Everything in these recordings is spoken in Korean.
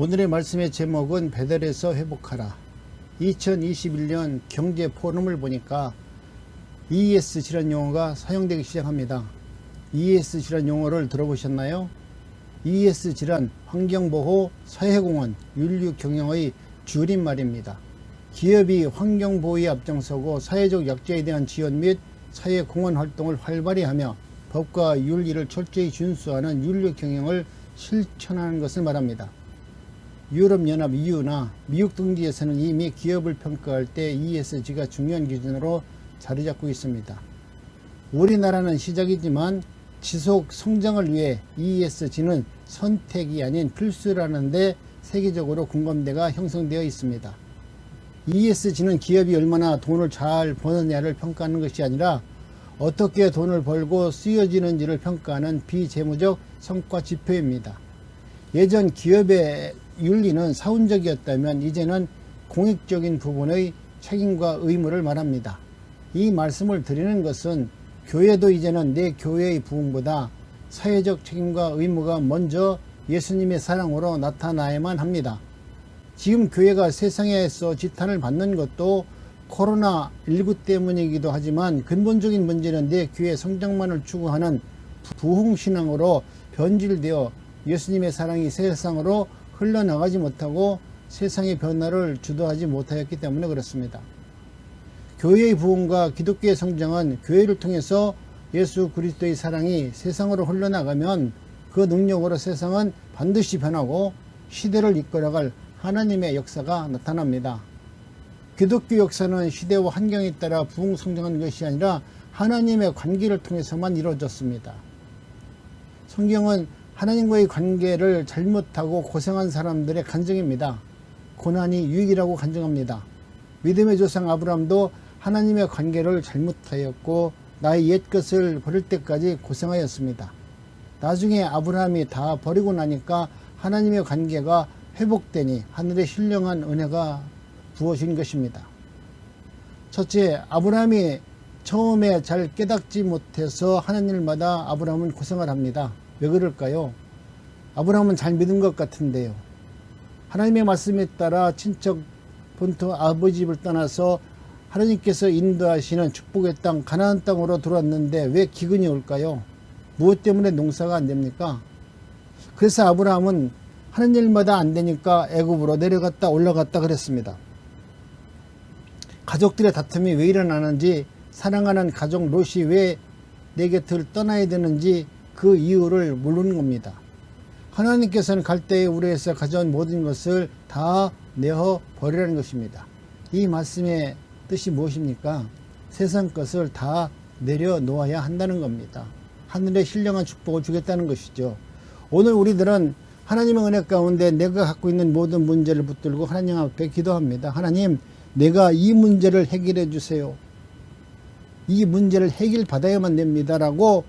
오늘의 말씀의 제목은 베델에서 회복하라. 2021년 경제 포럼을 보니까 ESG라는 용어가 사용되기 시작합니다. ESG라는 용어를 들어보셨나요? ESG란 환경보호, 사회공헌, 윤리경영의 줄임말입니다. 기업이 환경보호에 앞장서고 사회적 약자에 대한 지원 및 사회공헌 활동을 활발히 하며 법과 윤리를 철저히 준수하는 윤리경영을 실천하는 것을 말합니다. 유럽연합 EU나 미국 등지에서는 이미 기업을 평가할 때 ESG가 중요한 기준으로 자리 잡고 있습니다. 우리나라는 시작이지만 지속 성장을 위해 ESG는 선택이 아닌 필수라는 데 세계적으로 공감대가 형성되어 있습니다. ESG는 기업이 얼마나 돈을 잘 버느냐를 평가하는 것이 아니라 어떻게 돈을 벌고 쓰여지는지를 평가하는 비재무적 성과 지표입니다. 예전 기업의 윤리는 사훈적이었다면 이제는 공익적인 부분의 책임과 의무를 말합니다. 이 말씀을 드리는 것은 교회도 이제는 내 교회의 부흥보다 사회적 책임과 의무가 먼저 예수님의 사랑으로 나타나야만 합니다. 지금 교회가 세상에서 지탄을 받는 것도 코로나19 때문이기도 하지만 근본적인 문제는 내 교회 성장만을 추구하는 부흥신앙으로 변질되어 예수님의 사랑이 세상으로 흘러나가지 못하고 세상의 변화를 주도하지 못하였기 때문에 그렇습니다. 교회의 부흥과 기독교의 성장은 교회를 통해서 예수 그리스도의 사랑이 세상으로 흘러나가면 그 능력으로 세상은 반드시 변하고 시대를 이끌어갈 하나님의 역사가 나타납니다. 기독교 역사는 시대와 환경에 따라 부흥 성장한 것이 아니라 하나님의 관계를 통해서만 이루어졌습니다. 성경은 하나님과의 관계를 잘못하고 고생한 사람들의 간증입니다. 고난이 유익이라고 간증합니다. 믿음의 조상 아브라함도 하나님의 관계를 잘못하였고 나의 옛것을 버릴 때까지 고생하였습니다. 나중에 아브라함이 다 버리고 나니까 하나님의 관계가 회복되니 하늘의 신령한 은혜가 부어진 것입니다. 첫째, 아브라함이 처음에 잘 깨닫지 못해서 하는 일마다 아브라함은 고생을 합니다. 왜 그럴까요? 아브라함은 잘 믿은 것 같은데요. 하나님의 말씀에 따라 친척 본토 아버지 집을 떠나서 하나님께서 인도하시는 축복의 땅 가나안 땅으로 들어왔는데 왜 기근이 올까요? 무엇 때문에 농사가 안 됩니까? 그래서 아브라함은 하는 일마다 안 되니까 애굽으로 내려갔다 올라갔다 그랬습니다. 가족들의 다툼이 왜 일어나는지, 사랑하는 가족 롯이 왜 내 곁을 떠나야 되는지 그 이유를 모르는 겁니다. 하나님께서는 갈대의 우레에서 가져온 모든 것을 다 내어 버리라는 것입니다. 이 말씀의 뜻이 무엇입니까? 세상 것을 다 내려놓아야 한다는 겁니다. 하늘의 신령한 축복을 주겠다는 것이죠. 오늘 우리들은 하나님의 은혜 가운데 내가 갖고 있는 모든 문제를 붙들고 하나님 앞에 기도합니다. 하나님, 내가 이 문제를 해결해 주세요. 이 문제를 해결받아야만 됩니다라고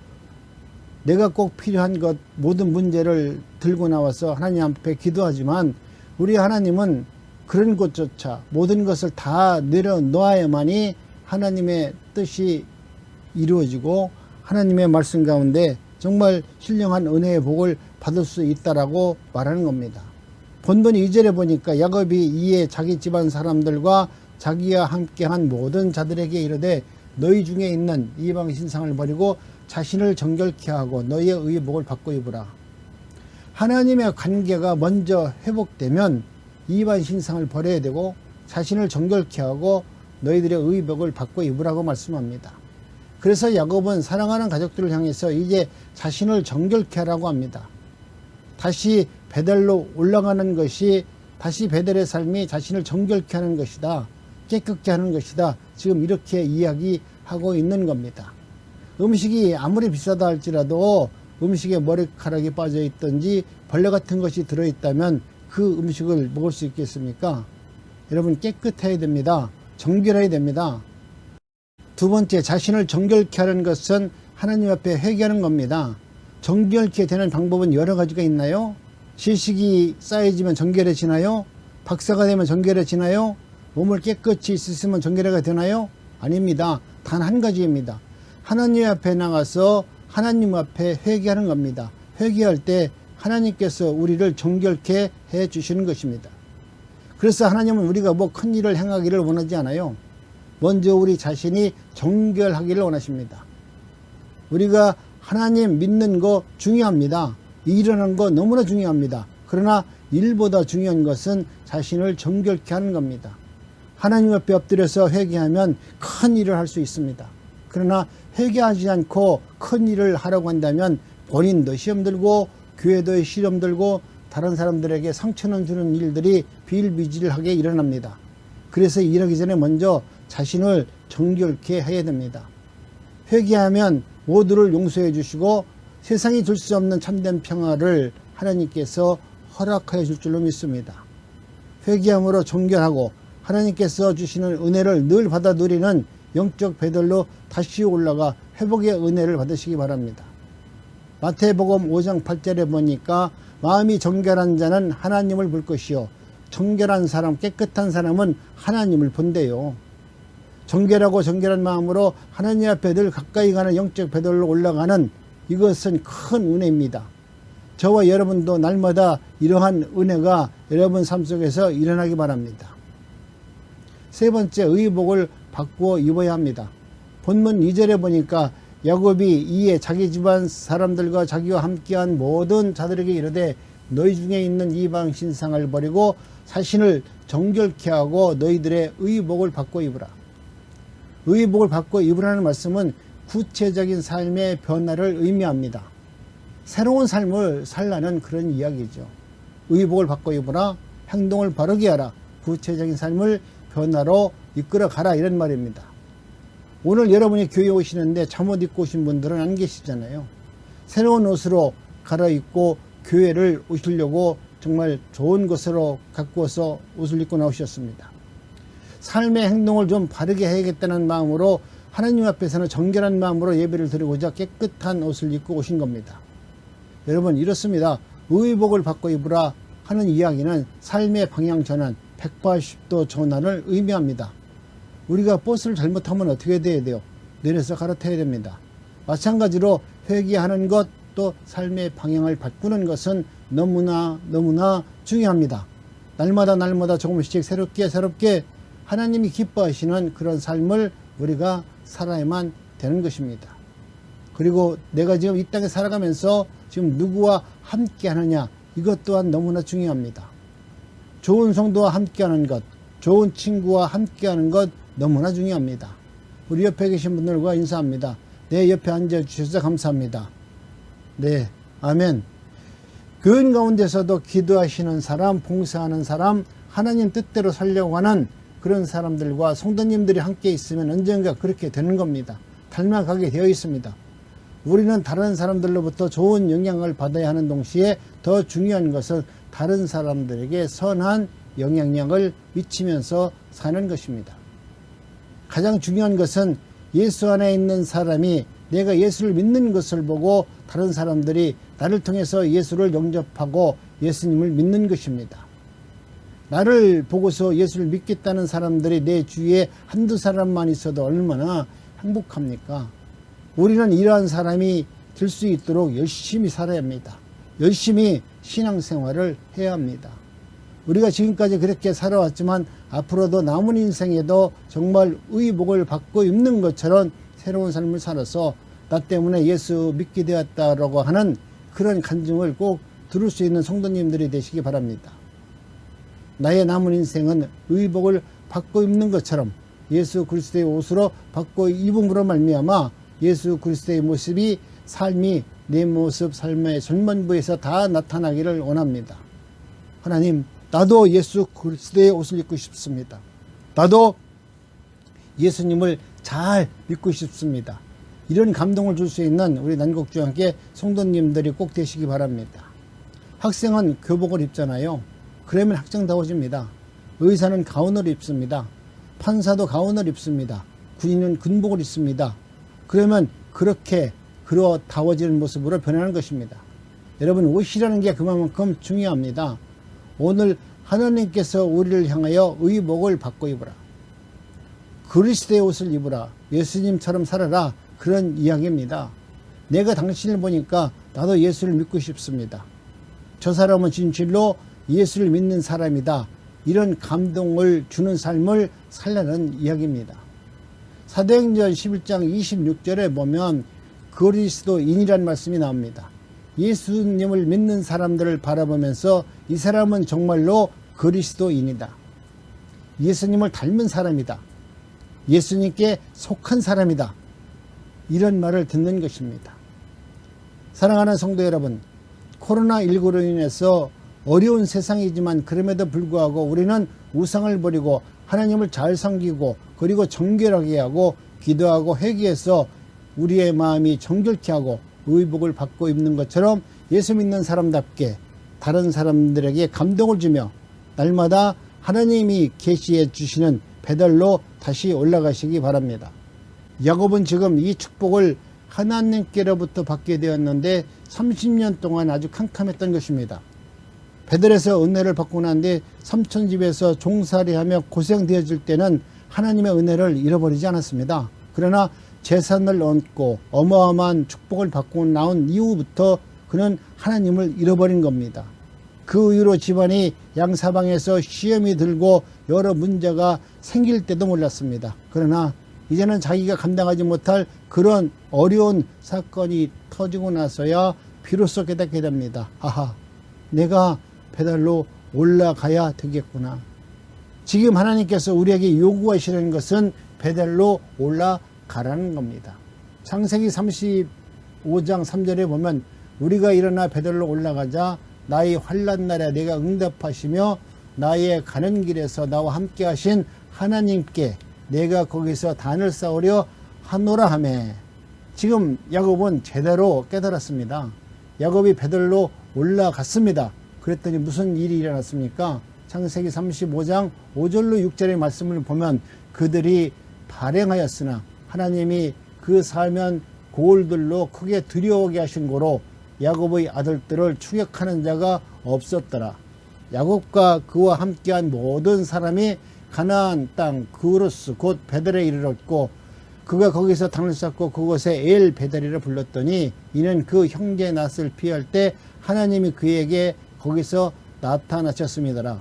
내가 꼭 필요한 것 모든 문제를 들고 나와서 하나님 앞에 기도하지만 우리 하나님은 그런 것조차 모든 것을 다 내려놓아야만이 하나님의 뜻이 이루어지고 하나님의 말씀 가운데 정말 신령한 은혜의 복을 받을 수 있다라고 말하는 겁니다. 본문 2절에 보니까 야곱이 이에 자기 집안 사람들과 자기와 함께한 모든 자들에게 이르되 너희 중에 있는 이방 신상을 버리고 자신을 정결케 하고 너희의 의복을 받고 입으라. 하나님의 관계가 먼저 회복되면 이방 신상을 버려야 되고 자신을 정결케 하고 너희들의 의복을 받고 입으라고 말씀합니다. 그래서 야곱은 사랑하는 가족들을 향해서 이제 자신을 정결케 하라고 합니다. 다시 베델로 올라가는 것이, 다시 베델의 삶이 자신을 정결케 하는 것이다, 깨끗게 하는 것이다, 지금 이렇게 이야기하고 있는 겁니다. 음식이 아무리 비싸다 할지라도 음식에 머리카락이 빠져 있든지 벌레 같은 것이 들어있다면 그 음식을 먹을 수 있겠습니까? 여러분, 깨끗해야 됩니다. 정결해야 됩니다. 두 번째, 자신을 정결케 하는 것은 하나님 앞에 회개하는 겁니다. 정결케 되는 방법은 여러 가지가 있나요? 지식이 쌓여지면 정결해지나요? 박사가 되면 정결해지나요? 몸을 깨끗이 씻으면 정결해가 되나요? 아닙니다. 단 한 가지입니다. 하나님 앞에 나가서 하나님 앞에 회개하는 겁니다. 회개할 때 하나님께서 우리를 정결케 해 주시는 것입니다. 그래서 하나님은 우리가 뭐 큰 일을 행하기를 원하지 않아요. 먼저 우리 자신이 정결하기를 원하십니다. 우리가 하나님 믿는 거 중요합니다. 일하는 거 너무나 중요합니다. 그러나 일보다 중요한 것은 자신을 정결케 하는 겁니다. 하나님 앞에 엎드려서 회개하면 큰 일을 할 수 있습니다. 그러나 회개하지 않고 큰 일을 하려고 한다면 본인도 시험 들고 교회도 시험 들고 다른 사람들에게 상처는 주는 일들이 비일비재하게 일어납니다. 그래서 일하기 전에 먼저 자신을 정결케 해야 됩니다. 회개하면 모두를 용서해 주시고 세상이 줄 수 없는 참된 평화를 하나님께서 허락하여 줄 줄로 믿습니다. 회개함으로 정결하고 하나님께서 주시는 은혜를 늘 받아 누리는 영적 배들로 다시 올라가 회복의 은혜를 받으시기 바랍니다. 마태복음 5장 8절에 보니까 마음이 정결한 자는 하나님을 볼 것이요 정결한 사람, 깨끗한 사람은 하나님을 본대요. 정결하고 정결한 마음으로 하나님 앞에 늘 가까이 가는 영적 배들로 올라가는 이것은 큰 은혜입니다. 저와 여러분도 날마다 이러한 은혜가 여러분 삶 속에서 일어나기 바랍니다. 세 번째, 의복을 바꾸어 입어야 합니다. 본문 2절에 보니까 야곱이 이에 자기 집안 사람들과 자기와 함께한 모든 자들에게 이르되 너희 중에 있는 이방 신상을 버리고 자신을 정결케 하고 너희들의 의복을 바꿔 입으라. 의복을 바꿔 입으라는 말씀은 구체적인 삶의 변화를 의미합니다. 새로운 삶을 살라는 그런 이야기죠. 의복을 바꿔 입으라, 행동을 바르게 하라, 구체적인 삶을 변화로 이끌어 가라, 이런 말입니다. 오늘 여러분이 교회에 오시는데 잠옷 입고 오신 분들은 안 계시잖아요. 새로운 옷으로 갈아입고 교회를 오시려고 정말 좋은 것으로 가꾸어서 옷을 입고 나오셨습니다. 삶의 행동을 좀 바르게 해야겠다는 마음으로 하나님 앞에서는 정결한 마음으로 예배를 드리고자 깨끗한 옷을 입고 오신 겁니다. 여러분, 이렇습니다. 의복을 바꿔 입으라 하는 이야기는 삶의 방향 전환, 180도 전환을 의미합니다. 우리가 버스를 잘못하면 어떻게 돼야 돼요? 내려서 갈아타야 됩니다. 마찬가지로 회개하는 것, 또 삶의 방향을 바꾸는 것은 너무나 중요합니다. 날마다 조금씩 새롭게 하나님이 기뻐하시는 그런 삶을 우리가 살아야만 되는 것입니다. 그리고 내가 지금 이 땅에 살아가면서 지금 누구와 함께 하느냐, 이것 또한 너무나 중요합니다. 좋은 성도와 함께하는 것, 좋은 친구와 함께하는 것 너무나 중요합니다. 우리 옆에 계신 분들과 인사합니다. 내 옆에 앉아주셔서 감사합니다. 네, 아멘. 교인 가운데서도 기도하시는 사람, 봉사하는 사람, 하나님 뜻대로 살려고 하는 그런 사람들과 성도님들이 함께 있으면 언젠가 그렇게 되는 겁니다. 닮아가게 되어 있습니다. 우리는 다른 사람들로부터 좋은 영향을 받아야 하는 동시에 더 중요한 것은 다른 사람들에게 선한 영향력을 미치면서 사는 것입니다. 가장 중요한 것은 예수 안에 있는 사람이 내가 예수를 믿는 것을 보고 다른 사람들이 나를 통해서 예수를 영접하고 예수님을 믿는 것입니다. 나를 보고서 예수를 믿겠다는 사람들이 내 주위에 한두 사람만 있어도 얼마나 행복합니까? 우리는 이러한 사람이 될 수 있도록 열심히 살아야 합니다. 열심히 신앙생활을 해야 합니다. 우리가 지금까지 그렇게 살아왔지만 앞으로도 남은 인생에도 정말 의복을 받고 입는 것처럼 새로운 삶을 살아서 나 때문에 예수 믿게 되었다라고 하는 그런 간증을 꼭 들을 수 있는 성도님들이 되시기 바랍니다. 나의 남은 인생은 의복을 받고 입는 것처럼 예수 그리스도의 옷으로 받고 입음으로 말미암아 예수 그리스도의 모습이 삶이 내 모습 삶의 전반부에서 다 나타나기를 원합니다. 하나님, 나도 예수 그리스도의 옷을 입고 싶습니다. 나도 예수님을 잘 믿고 싶습니다. 이런 감동을 줄 수 있는 우리 난곡주양께 성도님들이 꼭 되시기 바랍니다. 학생은 교복을 입잖아요. 그러면 학생다워집니다. 의사는 가운을 입습니다. 판사도 가운을 입습니다. 군인은 군복을 입습니다. 그러면 그렇게 그러다워지는 모습으로 변하는 것입니다. 여러분, 옷이라는 게 그만큼 중요합니다. 오늘 하나님께서 우리를 향하여 의복을 바꿔 입으라, 그리스도의 옷을 입으라, 예수님처럼 살아라, 그런 이야기입니다. 내가 당신을 보니까 나도 예수를 믿고 싶습니다. 저 사람은 진실로 예수를 믿는 사람이다. 이런 감동을 주는 삶을 살라는 이야기입니다. 사도행전 11장 26절에 보면 그리스도인이라는 말씀이 나옵니다. 예수님을 믿는 사람들을 바라보면서 이 사람은 정말로 그리스도인이다. 예수님을 닮은 사람이다. 예수님께 속한 사람이다. 이런 말을 듣는 것입니다. 사랑하는 성도 여러분, 코로나19로 인해서 어려운 세상이지만 그럼에도 불구하고 우리는 우상을 버리고 하나님을 잘 섬기고 그리고 정결하게 하고 기도하고 회개해서 우리의 마음이 정결케 하고 의복을 받고 입는 것처럼 예수 믿는 사람답게 다른 사람들에게 감동을 주며 날마다 하나님이 계시해 주시는 베델로 다시 올라가시기 바랍니다. 야곱은 지금 이 축복을 하나님께로부터 받게 되었는데 30년 동안 아주 캄캄했던 것입니다. 베델에서 은혜를 받고 난 뒤 삼촌집에서 종살이하며 고생되어질 때는 하나님의 은혜를 잃어버리지 않았습니다. 그러나 재산을 얻고 어마어마한 축복을 받고 나온 이후부터 그는 하나님을 잃어버린 겁니다. 그 이후로 집안이 양사방에서 시험이 들고 여러 문제가 생길 때도 몰랐습니다. 그러나 이제는 자기가 감당하지 못할 그런 어려운 사건이 터지고 나서야 비로소 깨닫게 됩니다. 아하, 내가 베델로 올라가야 되겠구나. 지금 하나님께서 우리에게 요구하시는 것은 베델로 올라가라는 겁니다. 창세기 35장 3절에 보면 우리가 일어나 베델로 올라가자 나의 환난 날에 내가 응답하시며 나의 가는 길에서 나와 함께 하신 하나님께 내가 거기서 단을 쌓으려 하노라 하매. 지금 야곱은 제대로 깨달았습니다. 야곱이 베델로 올라갔습니다. 그랬더니 무슨 일이 일어났습니까? 창세기 35장 5절로 6절의 말씀을 보면 그들이 발행하였으나 하나님이 그 사면 고을들로 크게 두려워하게 하신 고로 야곱의 아들들을 추격하는 자가 없었더라. 야곱과 그와 함께한 모든 사람이 가나안 땅 그루스 곧 베델에 이르렀고 그가 거기서 당을 쌓고 그곳에 엘 베델이라 불렀더니 이는 그 형제 낫을 피할 때 하나님이 그에게 거기서 나타나셨습니다라.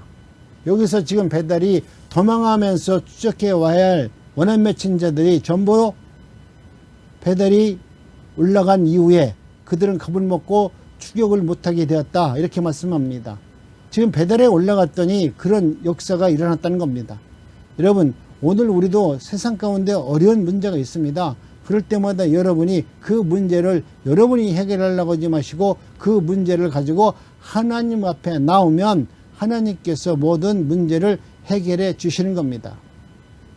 여기서 지금 베델이 도망하면서 추적해 와야 할 원한 맺힌 자들이 전부 베델이 올라간 이후에 그들은 겁을 먹고 추격을 못하게 되었다. 이렇게 말씀합니다. 지금 베델에 올라갔더니 그런 역사가 일어났다는 겁니다. 여러분, 오늘 우리도 세상 가운데 어려운 문제가 있습니다. 그럴 때마다 여러분이 그 문제를 여러분이 해결하려고 하지 마시고 그 문제를 가지고 하나님 앞에 나오면 하나님께서 모든 문제를 해결해 주시는 겁니다.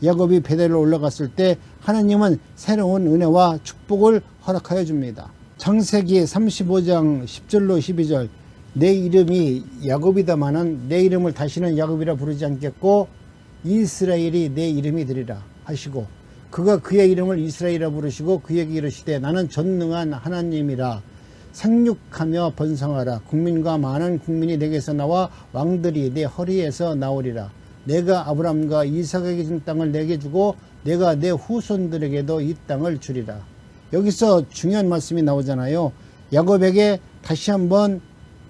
야곱이 베델로 올라갔을 때 하나님은 새로운 은혜와 축복을 허락하여 줍니다. 창세기 35장 10절로 12절 내 이름이 야곱이다마는 내 이름을 다시는 야곱이라 부르지 않겠고 이스라엘이 내 이름이 되리라 하시고 그가 그의 이름을 이스라엘이라 부르시고 그에게 이르시되 나는 전능한 하나님이라 생육하며 번성하라 국민과 많은 국민이 내게서 나와 왕들이 내 허리에서 나오리라 내가 아브람과 이삭에게 준 땅을 내게 주고 내가 내 후손들에게도 이 땅을 주리라. 여기서 중요한 말씀이 나오잖아요. 야곱에게 다시 한번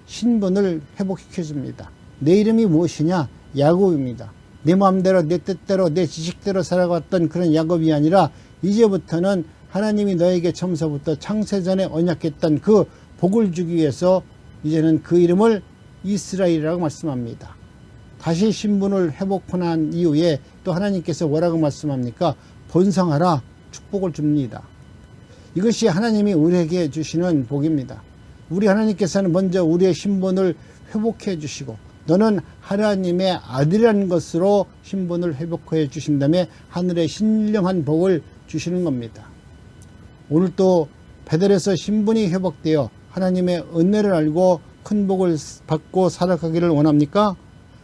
신분을 회복시켜 줍니다. 내 이름이 무엇이냐? 야곱입니다. 내 마음대로 내 뜻대로 내 지식대로 살아갔던 그런 야곱이 아니라 이제부터는 하나님이 너에게 처음서부터 창세전에 언약했던 그 복을 주기 위해서 이제는 그 이름을 이스라엘이라고 말씀합니다. 다시 신분을 회복하고 난 이후에 또 하나님께서 뭐라고 말씀합니까? 번성하라 축복을 줍니다. 이것이 하나님이 우리에게 주시는 복입니다. 우리 하나님께서는 먼저 우리의 신분을 회복해 주시고 너는 하나님의 아들이라는 것으로 신분을 회복해 주신 다음에 하늘의 신령한 복을 주시는 겁니다. 오늘 또 베델에서 신분이 회복되어 하나님의 은혜를 알고 큰 복을 받고 살아가기를 원합니까?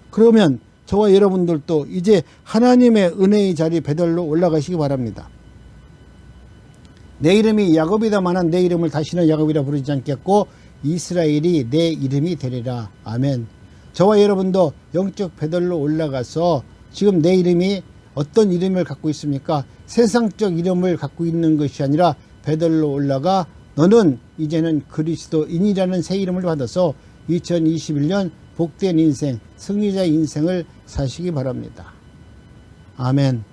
그러면 저와 여러분들도 이제 하나님의 은혜의 자리 베델로 올라가시기 바랍니다. 내 이름이 야곱이다마는 내 이름을 다시는 야곱이라 부르지 않겠고 이스라엘이 내 이름이 되리라. 아멘. 저와 여러분도 영적 베델로 올라가서 지금 내 이름이 어떤 이름을 갖고 있습니까? 세상적 이름을 갖고 있는 것이 아니라 베델로 올라가 너는 이제는 그리스도인이라는 새 이름을 받아서 2021년 복된 인생, 승리자의 인생을 사시기 바랍니다. 아멘.